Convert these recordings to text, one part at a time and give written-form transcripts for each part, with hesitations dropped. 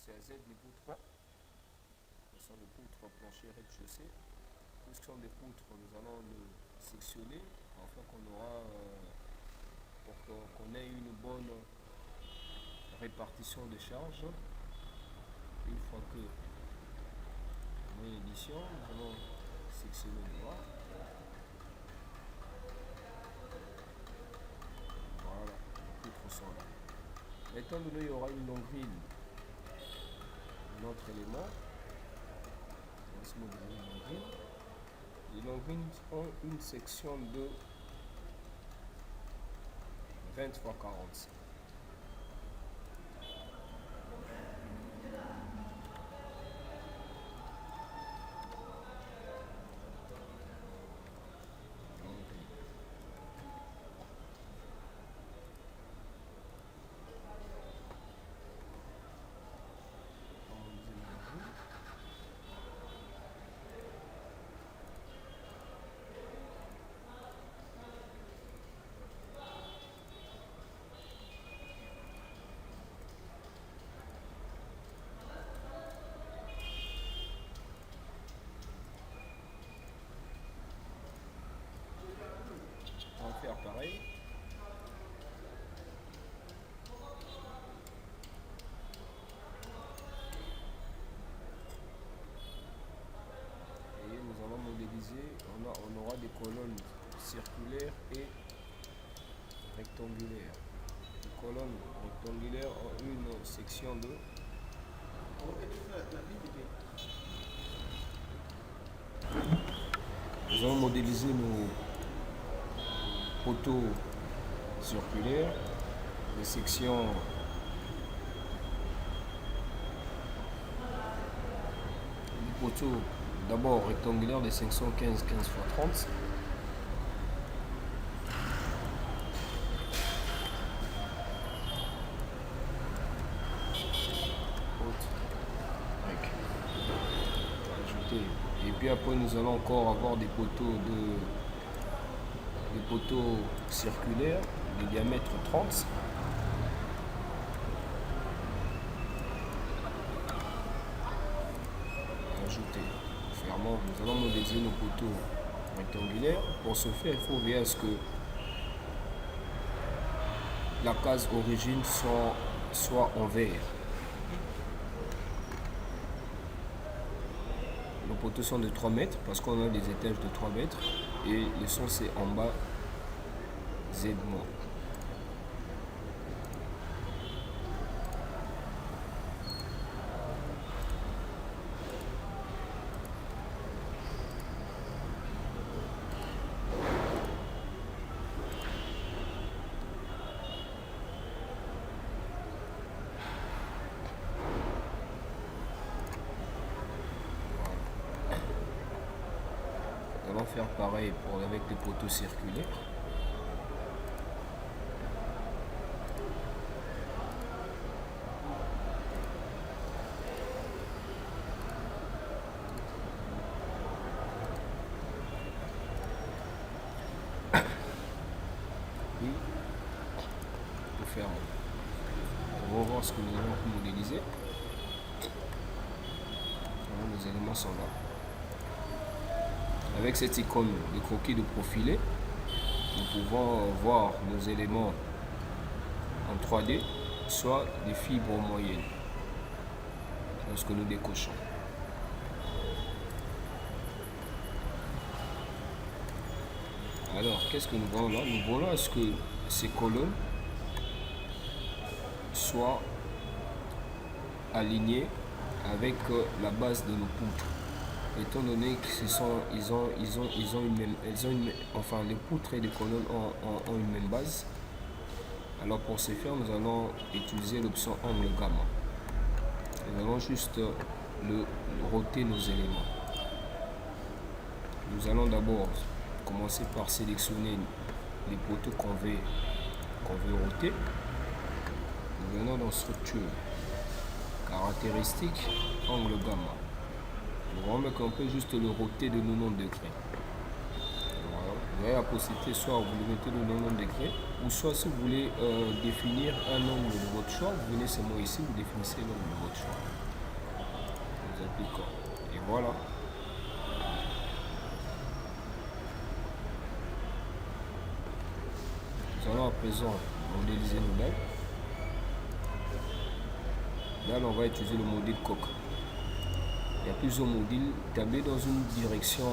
c'est Z niveau 3. Ce sont des poutres plancher rez-de-chaussée. Tout ce qui sont des poutres, nous allons le sectionner afin qu'on ait une bonne répartition de charges. Une fois que on a l'édition, nous allons sectionner le droit. Voilà, les poutres sont là. Étant donné qu'il y aura une longrine, un autre élément, on va se modéliser une longrine. Les longrines ont une section de 20 x 40. On va faire pareil. Et nous allons modéliser, on aura des colonnes circulaires et rectangulaires. Les colonnes rectangulaires ont une section de nous allons modéliser nos poteaux circulaires, les sections du poteau d'abord rectangulaire de 515 15 x 30. Et puis après nous allons encore avoir des poteaux circulaires de diamètre 30. Ajouter. Fermant, nous allons modéliser nos poteaux rectangulaires. Pour ce faire, il faut veiller à ce que la case origine soit en vert. Nos poteaux sont de 3 mètres parce qu'on a des étages de 3 mètres et le son c'est en bas Z moins. Nous allons faire pareil avec les poteaux circulaires. Et pour faire, on va voir ce que nous allons modéliser. Voilà, les éléments sont là. Avec cette icône de croquis de profilé, nous pouvons voir nos éléments en 3D, soit des fibres moyennes, lorsque nous décochons. Alors, qu'est-ce que nous voulons là? Nous voulons à ce que ces colonnes soient alignées avec la base de nos poutres. Étant donné que enfin les poutres et les colonnes ont une même base. Alors pour ce faire, nous allons utiliser l'option angle gamma. Nous allons juste roter nos éléments. Nous allons d'abord commencer par sélectionner les poteaux qu'on veut roter. Nous venons dans structure, caractéristiques, angle gamma. Nous allons mettre un peu juste le roter de 90 degrés. Voilà. Vous avez la possibilité, soit vous le mettez le 90 degrés, ou soit si vous voulez définir un angle de votre choix, vous venez seulement ici, vous définissez l'angle de votre choix. Nous appliquons. Et voilà. Nous allons à présent modéliser nos dalles. Là, on va utiliser le modèle coque. Il y a plusieurs modules tablés dans une direction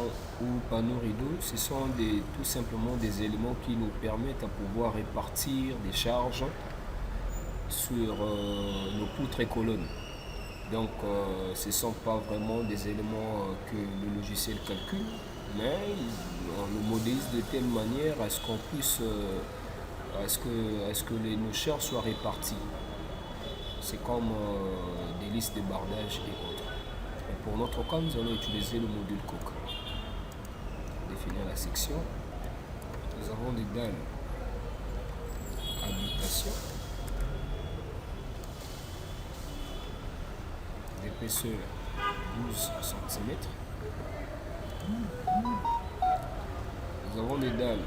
ou panneau rideau. Ce sont tout simplement des éléments qui nous permettent à pouvoir répartir des charges sur nos poutres et colonnes. Donc, ce ne sont pas vraiment des éléments que le logiciel calcule, mais on le modélise de telle manière à ce qu'on puisse, nos charges soient réparties. C'est comme des listes de bardage et autres. Et pour notre cas, nous allons utiliser le module coque. Définir la section. Nous avons des dalles habitation, d'épaisseur 12 cm. Nous avons des dalles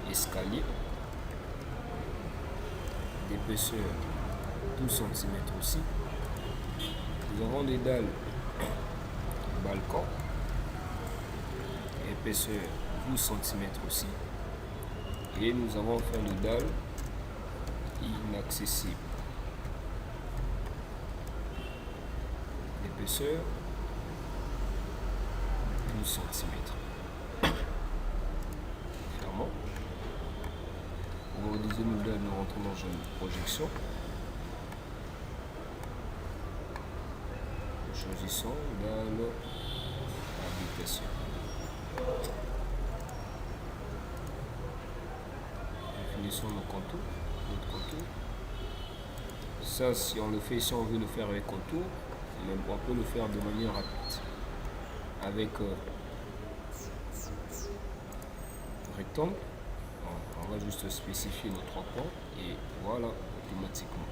escalier, d'épaisseur 12 cm aussi. Nous avons des dalles balcon, épaisseur 12 cm aussi. Et nous avons fait de dalles inaccessibles, d'épaisseur 12 cm. Clairement. Pour modéliser nos dalles, nous rentrons dans une projection. Nous choisissons dalle habitation. Définissons nos contours, notre contour. Ça, si on le fait, si on veut le faire avec contour, on peut le faire de manière rapide. Avec rectangle, on va juste spécifier nos 3 points et voilà, automatiquement.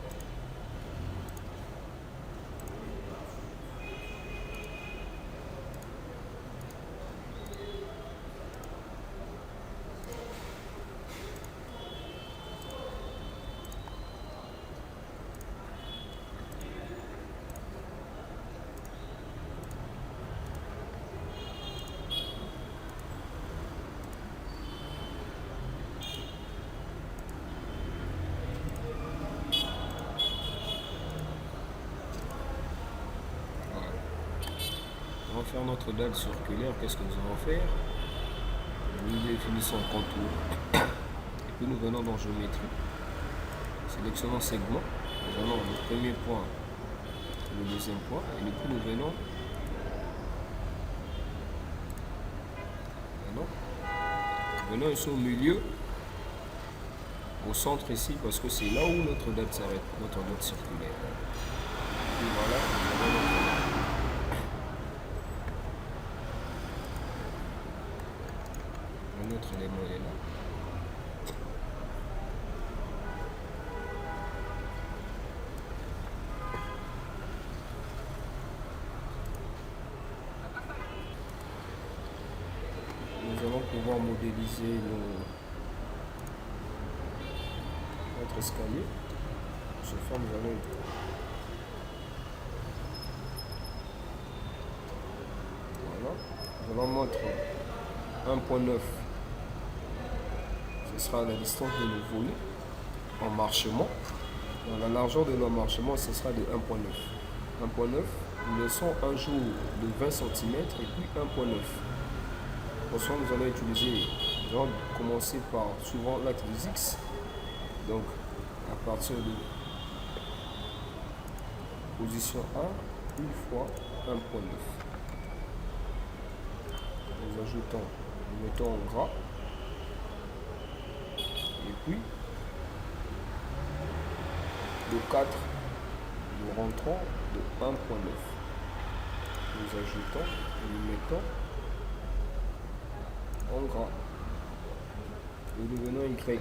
On va faire notre dalle circulaire. Qu'est-ce que nous allons faire? Nous définissons le contour et puis nous venons dans géométrie, sélectionnons segment, nous allons le premier point, le deuxième point, et puis nous venons ici au milieu, au centre ici, parce que c'est là où notre dalle s'arrête, notre dalle circulaire. Et voilà, nous avons notre dalle. Notre élément est là. Nous allons pouvoir modéliser notre escalier. Ce forme, nous allons voilà. Nous allons mettre 1.9. Ce sera la distance de nos volets en marchement. Dans la largeur de l'emmarchement, ce sera de 1.9. 1.9, nous laissons un jour de 20 cm et puis 1.9. Pour ça, nous allons utiliser, nous allons commencer par suivant l'axe des X. Donc, à partir de position 1, une fois 1.9. Nous ajoutons, nous mettons en gras. Et puis, de 4, nous rentrons de 1.9. Nous ajoutons et nous mettons en gras. Nous devenons Y.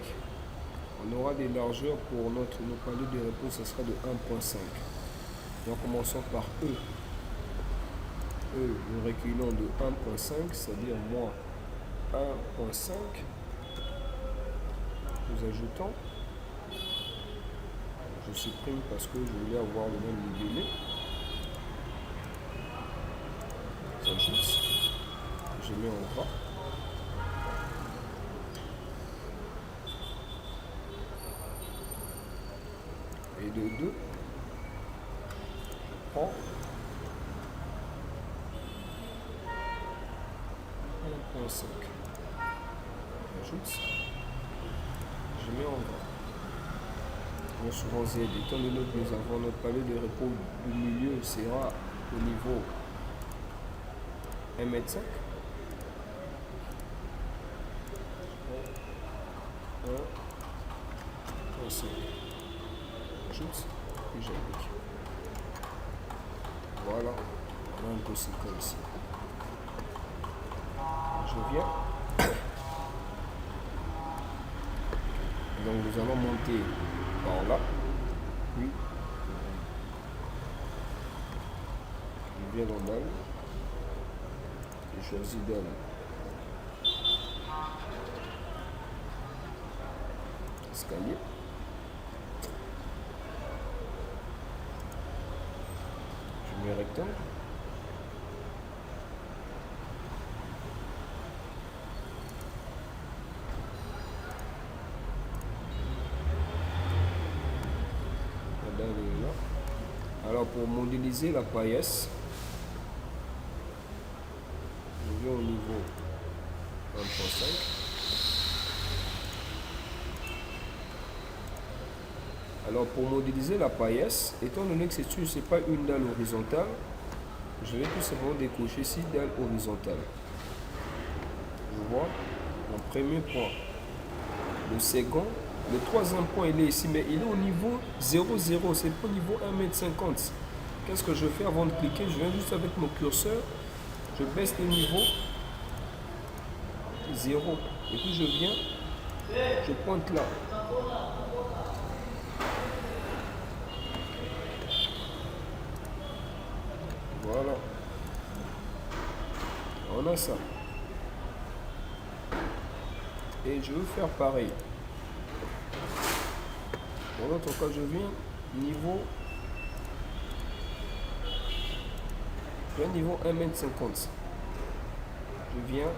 On aura des largeurs pour nos paliers de repos, ce sera de 1.5. Donc commençons par E. nous reculons de 1.5, c'est-à-dire moins 1.5. Nous ajoutons. Je supprime parce que je voulais avoir le même libellé. J'ajoute. Je mets en gras. Et de 2, je prends 1.5. J'ajoute. Je mets en gras. Bon, souvent Z, étant donné que nous avons notre palais de repos du milieu sera au niveau 1,5 m. 1.5. J'ajoute et j'applique. Voilà, on a un peu ce cas ici. Je viens. Donc nous allons monter par là. Puis je viens dans dalle. Je choisis dalle. Escalier. Je mets rectangle. Alors pour modéliser la paillasse, je viens au niveau 1.5. Alors pour modéliser la paillasse, étant donné que c'est pas une dalle horizontale, je vais tout simplement décocher 6 dalles horizontales. Je vois mon premier point. Le second, le troisième point il est ici, mais il est au niveau 0, 0, c'est pas au niveau 1,50 m. Qu'est-ce que je fais avant de cliquer? Je viens juste avec mon curseur, je baisse le niveau 0 et puis je viens, je pointe là. Voilà. On a ça. Et je veux faire pareil. Dans l'autre cas, je viens niveau 1,50 m. Je viens,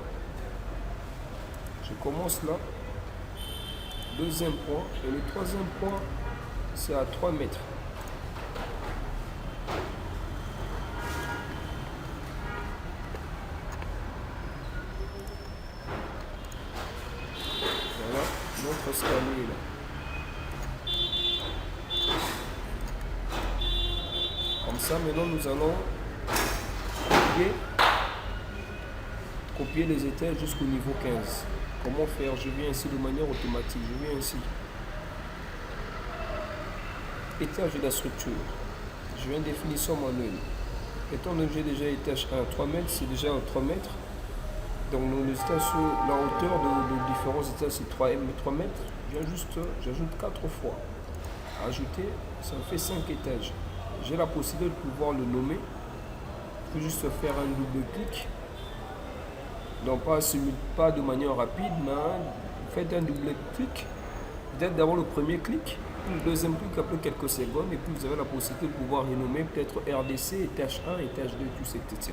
je commence là, deuxième point, et le troisième point, c'est à 3 mètres. Voilà, notre escalier là. Comme ça, maintenant nous allons copier les étages jusqu'au niveau 15. Comment faire? Je viens ici de manière automatique. Je viens ici. Étage de la structure. Je viens définition manuelle. Étant donné que j'ai déjà étage 1, 3 mètres, c'est déjà 3 mètres. Donc nous étages sur la hauteur de différents étages, c'est 3 mètres. J'ajoute 4 fois. Ajouter, ça me fait 5 étages. J'ai la possibilité de pouvoir le nommer. Je peux juste faire un double clic. Donc pas de manière rapide, mais faites un double clic. Peut-être d'abord le premier clic, puis le deuxième clic après quelques secondes, et puis vous avez la possibilité de pouvoir renommer peut-être RDC, étage 1, étage 2, tout ça, etc.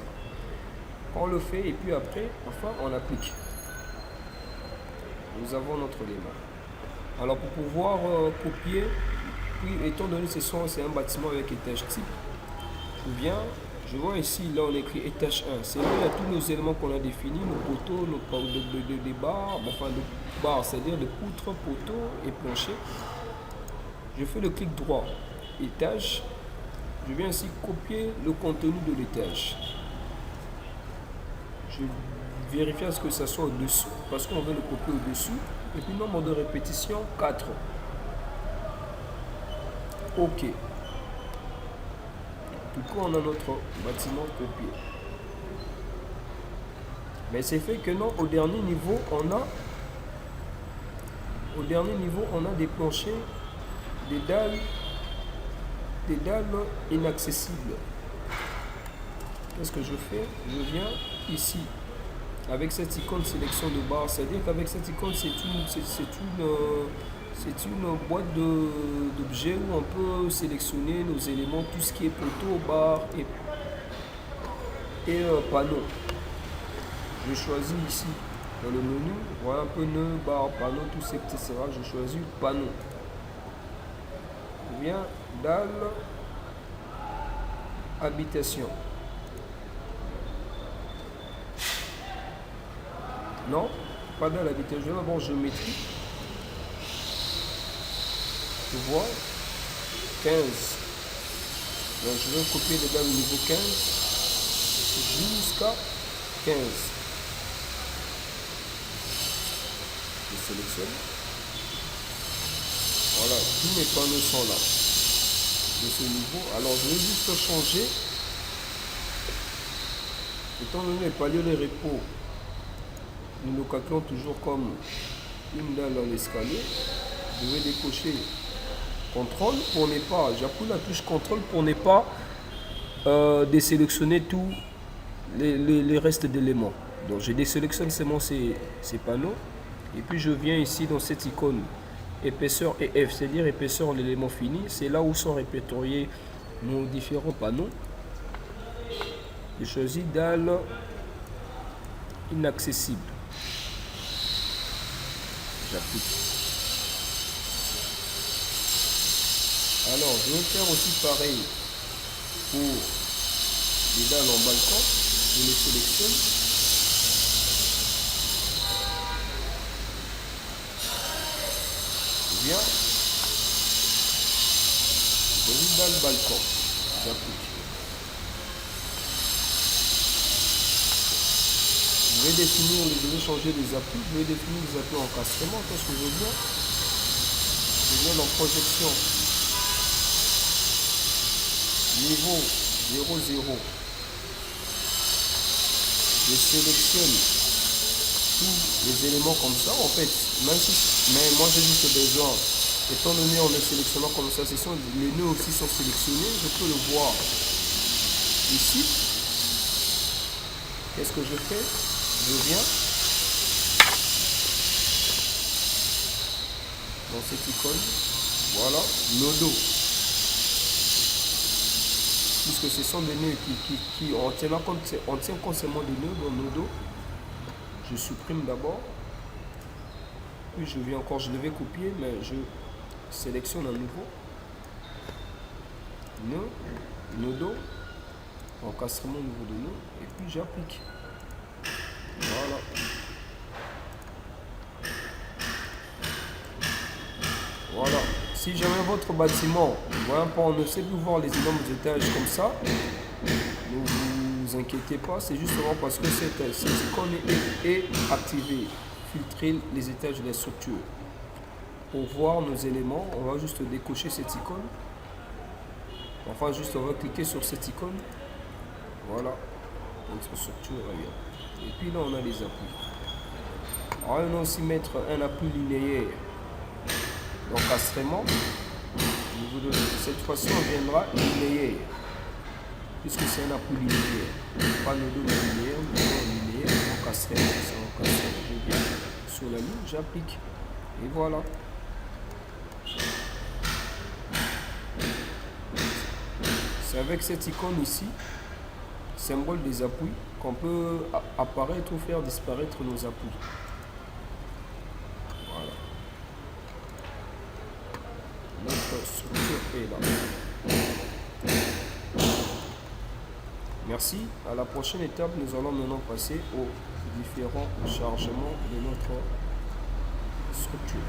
On le fait et puis après, enfin, on applique. Nous avons notre élément. Alors pour pouvoir copier, puis étant donné que c'est un bâtiment avec étage type, je vois ici, là on écrit étage 1. C'est là il y a tous nos éléments qu'on a définis, nos poteaux, des barres, enfin de barres, c'est-à-dire de poutres, poteaux et planchers. Je fais le clic droit, étage. Je viens ici copier le contenu de l'étage. Je vérifie à ce que ça soit au-dessous, parce qu'on veut le copier au-dessus. Et puis nombre de répétitions, 4. OK. Du coup, on a notre bâtiment copié. Mais c'est fait que non, au dernier niveau, on a des planchers, des dalles inaccessibles. qu'est-ce que je fais? Je viens ici avec cette icône sélection de barre, c'est-à-dire qu'avec cette icône c'est une boîte d'objets où on peut sélectionner nos éléments, tout ce qui est poteau, barre et panneau. Je choisis ici dans le menu, voilà un peu nœud, barre, panneau, tout ça, etc. Je choisis panneau. Je viens dalle, habitation. Non, pas dalle, habitation. Je vais d'abord géométrie. Je vois 15. Donc je vais copier les dalles au niveau 15 jusqu'à 15. Je sélectionne. Voilà, tous mes panneaux sont là. De ce niveau. Alors je vais juste changer. Étant donné les paliers de repos, nous le calculons toujours comme une dalle dans l'escalier. Je vais décocher CTRL pour ne pas, j'appuie la touche CTRL pour ne pas désélectionner tous les restes d'éléments. Donc je désélectionne seulement ces panneaux et puis je viens ici dans cette icône épaisseur et F, c'est-à-dire épaisseur de l'élément fini. C'est là où sont répertoriés nos différents panneaux. Je choisis dalle inaccessible. J'applique. Alors, je vais faire aussi pareil pour les dalles en balcon. Je les sélectionne. Je viens. Je choisis dalle balcon. J'applique. Je vais définir, je vais changer les appuis. Je vais définir les appuis encastrement. Qu'est-ce que je veux dire? Je viens dans projection. Niveau 0, 0. Je sélectionne tous les éléments comme ça. En fait, mais moi j'ai juste besoin, étant donné en les sélectionnant comme ça, les nœuds aussi sont sélectionnés. Je peux le voir ici. Qu'est-ce que je fais? Je viens dans cette icône. Voilà, nodo. Puisque ce sont des nœuds qui on tient compte seulement des nœuds dans nos dos. Je supprime d'abord. Puis je viens encore, je devais copier, mais je sélectionne à nouveau. Nœud, nodo, encastrement au niveau de nœud, et puis j'applique. Voilà. Voilà. Si jamais votre bâtiment, voilà, on ne sait plus voir les énormes étages comme ça, ne vous inquiétez pas, c'est justement parce que cette icône est activée, filtrer les étages de la structure. Pour voir nos éléments, on va juste décocher cette icône. Enfin, juste on va cliquer sur cette icône. Voilà. Notre structure est. Et puis là, on a les appuis. Alors, on va aussi mettre un appui linéaire d'encastrement. Cette fois-ci, on viendra linéaire. Puisque c'est un appui linéaire. Pas nos deux linéaires, mais linéaire, encastrement. Je viens sur la ligne, j'applique. Et voilà. C'est avec cette icône ici, symbole des appuis, qu'on peut apparaître ou faire disparaître nos appuis. Voilà. Notre structure est là. Merci. À la prochaine étape, nous allons maintenant passer aux différents chargements de notre structure.